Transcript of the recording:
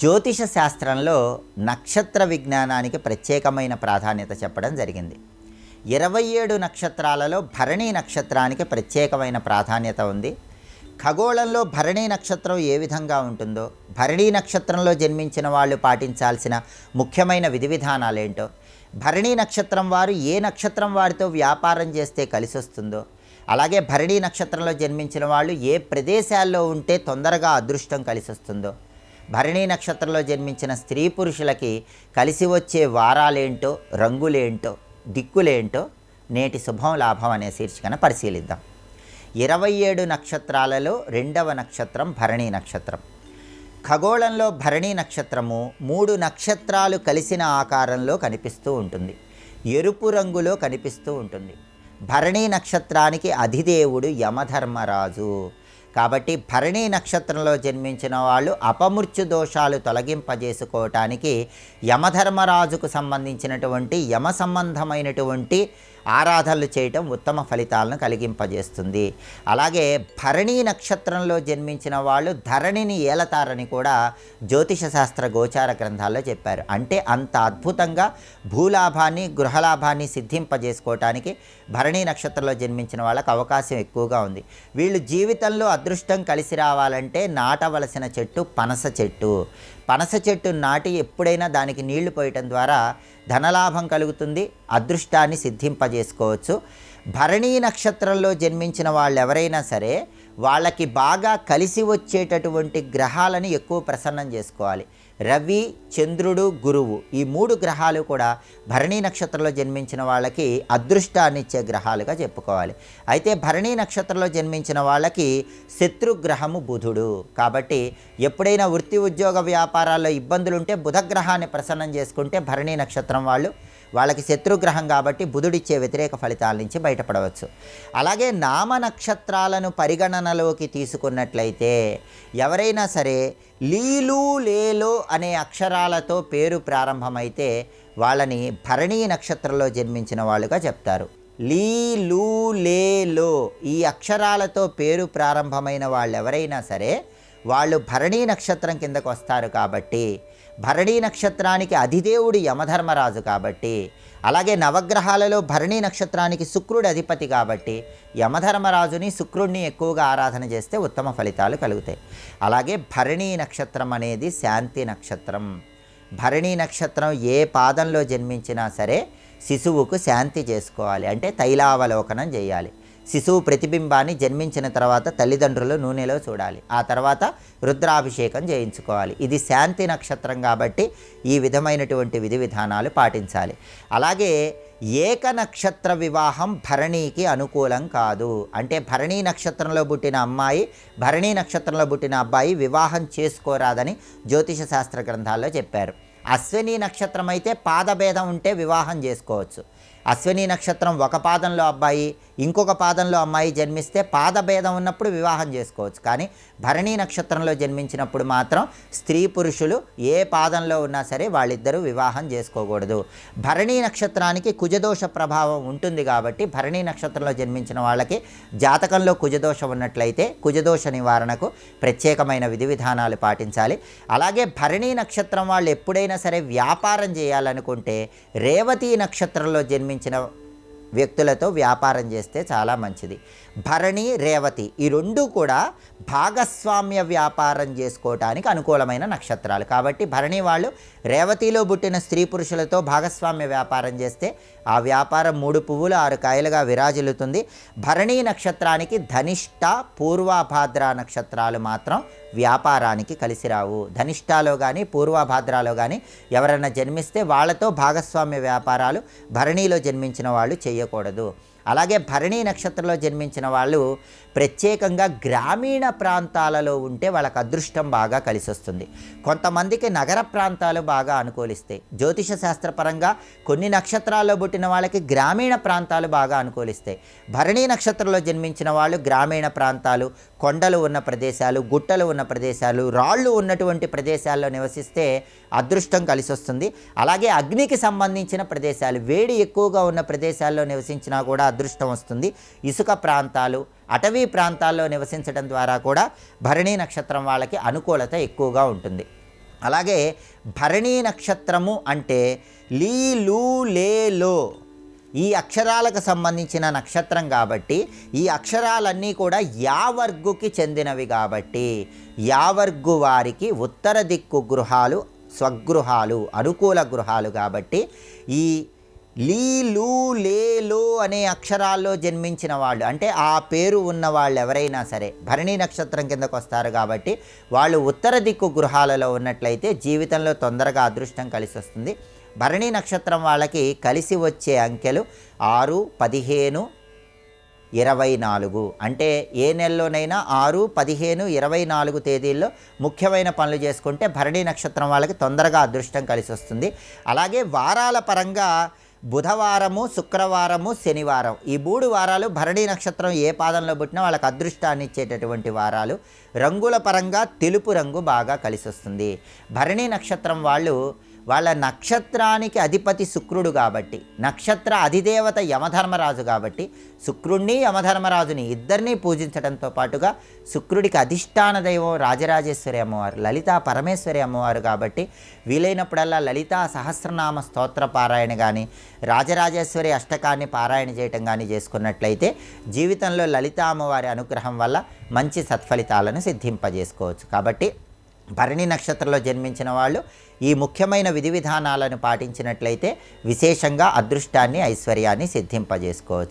జ్యోతిష శాస్త్రంలో నక్షత్ర విజ్ఞానానికి ప్రత్యేకమైన ప్రాధాన్యత చెప్పడం జరిగింది. 27 నక్షత్రాలలో భరణీ నక్షత్రానికి ప్రత్యేకమైన ప్రాధాన్యత ఉంది. ఖగోళంలో భరణీ నక్షత్రం ఏ విధంగా ఉంటుందో, భరణీ నక్షత్రంలో జన్మించిన వాళ్ళు పాటించాల్సిన ముఖ్యమైన విధి విధానాలేంటో, భరణీ నక్షత్రం వారు ఏ నక్షత్రం వారితో వ్యాపారం చేస్తే కలిసి వస్తుందో, అలాగే భరణీ నక్షత్రంలో జన్మించిన వాళ్ళు ఏ ప్రదేశాల్లో ఉంటే తొందరగా అదృష్టం కలిసి వస్తుందో, భరణీ నక్షత్రంలో జన్మించిన స్త్రీ పురుషులకి కలిసి వచ్చే వారాలేంటో, రంగులేంటో, దిక్కులేంటో నేటి శుభం లాభం అనే శీర్షికన పరిశీలిద్దాం. 27 నక్షత్రాలలో రెండవ నక్షత్రం భరణీ నక్షత్రం. ఖగోళంలో భరణీ నక్షత్రము 3 నక్షత్రాలు కలిసిన ఆకారంలో కనిపిస్తూ ఉంటుంది, ఎరుపు రంగులో కనిపిస్తూ ఉంటుంది. భరణీ నక్షత్రానికి అధిదేవుడు యమధర్మరాజు. కాబట్టి భరణీ నక్షత్రంలో జన్మించిన వాళ్ళు అపమృత్యు దోషాలు తొలగింపజేసుకోవటానికి యమధర్మరాజుకు సంబంధించినటువంటి యమ సంబంధమైనటువంటి ఆరాధనలు చేయటం ఉత్తమ ఫలితాలను కలిగింపజేస్తుంది. అలాగే భరణీ నక్షత్రంలో జన్మించిన వాళ్ళు ధరణిని ఏలతారని కూడా జ్యోతిష శాస్త్ర గోచార గ్రంథాల్లో చెప్పారు. అంటే అంత అద్భుతంగా భూలాభాన్ని గృహలాభాన్ని సిద్ధింపజేసుకోవటానికి భరణీ నక్షత్రంలో జన్మించిన వాళ్ళకు అవకాశం ఎక్కువగా ఉంది. వీళ్ళు జీవితంలో అదృష్టం కలిసి రావాలంటే నాటవలసిన చెట్టు పనస చెట్టు. పనస చెట్టు నాటి ఎప్పుడైనా దానికి నీళ్లు పోయటం ద్వారా ధనలాభం కలుగుతుంది, అదృష్టాన్ని సిద్ధింపజేసుకోవచ్చు. భరణీ నక్షత్రంలో జన్మించిన వాళ్ళు ఎవరైనా సరే వాళ్ళకి బాగా కలిసి వచ్చేటటువంటి గ్రహాలను ఎక్కువ ప్రసన్నం చేసుకోవాలి. రవి, చంద్రుడు, గురువు ఈ 3 గ్రహాలు కూడా భరణీ నక్షత్రంలో జన్మించిన వాళ్ళకి అదృష్టాన్ని ఇచ్చే గ్రహాలుగా చెప్పుకోవాలి. అయితే భరణీ నక్షత్రంలో జన్మించిన వాళ్ళకి శత్రుగ్రహము బుధుడు. కాబట్టి ఎప్పుడైనా వృత్తి ఉద్యోగ వ్యాపారాల్లో ఇబ్బందులుంటే బుధగ్రహాన్ని ప్రసన్నం చేసుకుంటే భరణీ నక్షత్రం వాళ్ళకి శత్రుగ్రహం కాబట్టి బుధుడిచ్చే వ్యతిరేక ఫలితాల నుంచి బయటపడవచ్చు. అలాగే నామ నక్షత్రాలను పరిగణనలోకి తీసుకున్నట్లయితే ఎవరైనా సరే లీలు లేలో అనే అక్షరాలతో పేరు ప్రారంభమైతే వాళ్ళని భరణీ నక్షత్రంలో జన్మించిన వాళ్ళుగా చెప్తారు. లీలు లేలో ఈ అక్షరాలతో పేరు ప్రారంభమైన వాళ్ళు ఎవరైనా సరే వాళ్ళు భరణీ నక్షత్రం కిందకు వస్తారు. కాబట్టి భరణీ నక్షత్రానికి అధిదేవుడు యమధర్మరాజు కాబట్టి, అలాగే నవగ్రహాలలో భరణీ నక్షత్రానికి శుక్రుడు అధిపతి కాబట్టి యమధర్మరాజుని శుక్రుడిని ఎక్కువగా ఆరాధన చేస్తే ఉత్తమ ఫలితాలు కలుగుతాయి. అలాగే భరణీ నక్షత్రం అనేది శాంతి నక్షత్రం. భరణీ నక్షత్రం ఏ పాదంలో జన్మించినా సరే శిశువుకు శాంతి చేసుకోవాలి, అంటే తైలావలోకనం చేయాలి. శిశువు ప్రతిబింబాన్ని జన్మించిన తర్వాత తల్లిదండ్రులు నూనెలో చూడాలి, ఆ తర్వాత రుద్రాభిషేకం చేయించుకోవాలి. ఇది శాంతి నక్షత్రం కాబట్టి ఈ విధమైనటువంటి విధి విధానాలు పాటించాలి. అలాగే ఏక నక్షత్ర వివాహం భరణీకి అనుకూలం కాదు. అంటే భరణీ నక్షత్రంలో పుట్టిన అమ్మాయి, భరణీ నక్షత్రంలో పుట్టిన అబ్బాయి వివాహం చేసుకోరాదని జ్యోతిష శాస్త్ర గ్రంథాల్లో చెప్పారు. అశ్విని నక్షత్రం అయితే పాదభేదం ఉంటే వివాహం చేసుకోవచ్చు. అశ్విని నక్షత్రం ఒక పాదంలో అబ్బాయి, ఇంకొక పాదంలో అమ్మాయి జన్మిస్తే పాదభేదం ఉన్నప్పుడు వివాహం చేసుకోవచ్చు. కానీ భరణీ నక్షత్రంలో జన్మించినప్పుడు మాత్రం స్త్రీ పురుషులు ఏ పాదంలో ఉన్నా సరే వాళ్ళిద్దరూ వివాహం చేసుకోకూడదు. భరణీ నక్షత్రానికి కుజదోష ప్రభావం ఉంటుంది కాబట్టి భరణీ నక్షత్రంలో జన్మించిన వాళ్ళకి జాతకంలో కుజదోషం ఉన్నట్లయితే కుజదోష నివారణకు ప్రత్యేకమైన విధి విధానాలు పాటించాలి. అలాగే భరణీ నక్షత్రం వాళ్ళు ఎప్పుడైనా సరే వ్యాపారం చేయాలనుకుంటే రేవతి నక్షత్రంలో జన్మించిన వ్యక్తులతో వ్యాపారం చేస్తే చాలా మంచిది. భరణి, రేవతి ఈ 2 కూడా భాగస్వామ్య వ్యాపారం చేసుకోవటానికి అనుకూలమైన నక్షత్రాలు. కాబట్టి భరణి వాళ్ళు రేవతిలో పుట్టిన స్త్రీ పురుషులతో భాగస్వామ్య వ్యాపారం చేస్తే ఆ వ్యాపారం 3 పువ్వులు 6 కాయలుగా విరాజిల్లుతుంది. భరణీ నక్షత్రానికి ధనిష్ట, పూర్వభాద్ర నక్షత్రాలు మాత్రం వ్యాపారానికి కలిసి రావు. ధనిష్టాలో కానీ పూర్వభాద్రాలో కానీ ఎవరైనా జన్మిస్తే వాళ్ళతో భాగస్వామ్య వ్యాపారాలు భరణీలో జన్మించిన వాళ్ళు చేయకూడదు. అలాగే భరణీ నక్షత్రంలో జన్మించిన వాళ్ళు ప్రత్యేకంగా గ్రామీణ ప్రాంతాలలో ఉంటే వాళ్ళకి అదృష్టం బాగా కలిసి వస్తుంది. కొంతమందికి నగర ప్రాంతాలు బాగా అనుకూలిస్తాయి. జ్యోతిష శాస్త్రపరంగా కొన్ని నక్షత్రాల్లో పుట్టిన వాళ్ళకి గ్రామీణ ప్రాంతాలు బాగా అనుకూలిస్తాయి. భరణీ నక్షత్రంలో జన్మించిన వాళ్ళు గ్రామీణ ప్రాంతాలు, కొండలు ఉన్న ప్రదేశాలు, గుట్టలు ఉన్న ప్రదేశాలు, రాళ్ళు ఉన్నటువంటి ప్రదేశాల్లో నివసిస్తే అదృష్టం కలిసి వస్తుంది. అలాగే అగ్నికి సంబంధించిన ప్రదేశాలు, వేడి ఎక్కువగా ఉన్న ప్రదేశాల్లో నివసించినా కూడా అదృష్టం వస్తుంది. ఇసుక ప్రాంతాలు, అటవీ ప్రాంతాల్లో నివసించడం ద్వారా కూడా భరణీ నక్షత్రం వాళ్ళకి అనుకూలత ఎక్కువగా ఉంటుంది. అలాగే భరణీ నక్షత్రము అంటే లీ లూ లే లో ఈ అక్షరాలకు సంబంధించిన నక్షత్రం కాబట్టి ఈ అక్షరాలన్నీ కూడా యావర్గుకి చెందినవి కాబట్టి యావర్గు వారికి ఉత్తర దిక్కు గృహాలు స్వగృహాలు అనుకూల గృహాలు కాబట్టి ఈ లీ లూ లే లో అనే అక్షరాల్లో జన్మించిన వాళ్ళు అంటే ఆ పేరు ఉన్న వాళ్ళు ఎవరైనా సరే భరణీ నక్షత్రం కిందకు వస్తారు కాబట్టి వాళ్ళు ఉత్తర దిక్కు గృహాలలో ఉన్నట్లయితే జీవితంలో తొందరగా అదృష్టం కలిసి వస్తుంది. భరణీ నక్షత్రం వాళ్ళకి కలిసి వచ్చే అంకెలు 6, 15, 24 అంటే ఏ నెలలోనైనా 6, 15, 24 తేదీల్లో ముఖ్యమైన పనులు చేసుకుంటే భరణీ నక్షత్రం వాళ్ళకి తొందరగా అదృష్టం కలిసి వస్తుంది. అలాగే వారాల పరంగా బుధవారము, శుక్రవారము, శనివారం ఈ 3 వారాలు భరణీ నక్షత్రం ఏ పాదంలో పుట్టినా వాళ్ళకి అదృష్టాన్ని ఇచ్చేటటువంటి వారాలు. రంగుల పరంగా తెలుపు రంగు బాగా కలిసి వస్తుంది. భరణీ నక్షత్రం వాళ్ళు వాళ్ళ నక్షత్రానికి అధిపతి శుక్రుడు కాబట్టి నక్షత్ర అధిదేవత యమధర్మరాజు కాబట్టి శుక్రుణ్ణి యమధర్మరాజుని ఇద్దరినీ పూజించడంతో పాటుగా శుక్రుడికి అధిష్టాన దైవం రాజరాజేశ్వరి అమ్మవారు, లలితా పరమేశ్వరి అమ్మవారు కాబట్టి వీలైనప్పుడల్లా లలితా సహస్రనామ స్తోత్ర పారాయణ కానీ రాజరాజేశ్వరి అష్టకాన్ని పారాయణ చేయటం కానీ చేసుకున్నట్లయితే జీవితంలో లలితా అమ్మవారి అనుగ్రహం వల్ల మంచి సత్ఫలితాలను సిద్ధింపజేసుకోవచ్చు. కాబట్టి భరణి నక్షత్రంలో జన్మించిన వాళ్ళు ఈ ముఖ్యమైన విధి విధానాలను పాటించినట్లయితే విశేషంగా అదృష్టాన్ని, ఐశ్వర్యాన్ని సిద్ధింపజేసుకోవచ్చు.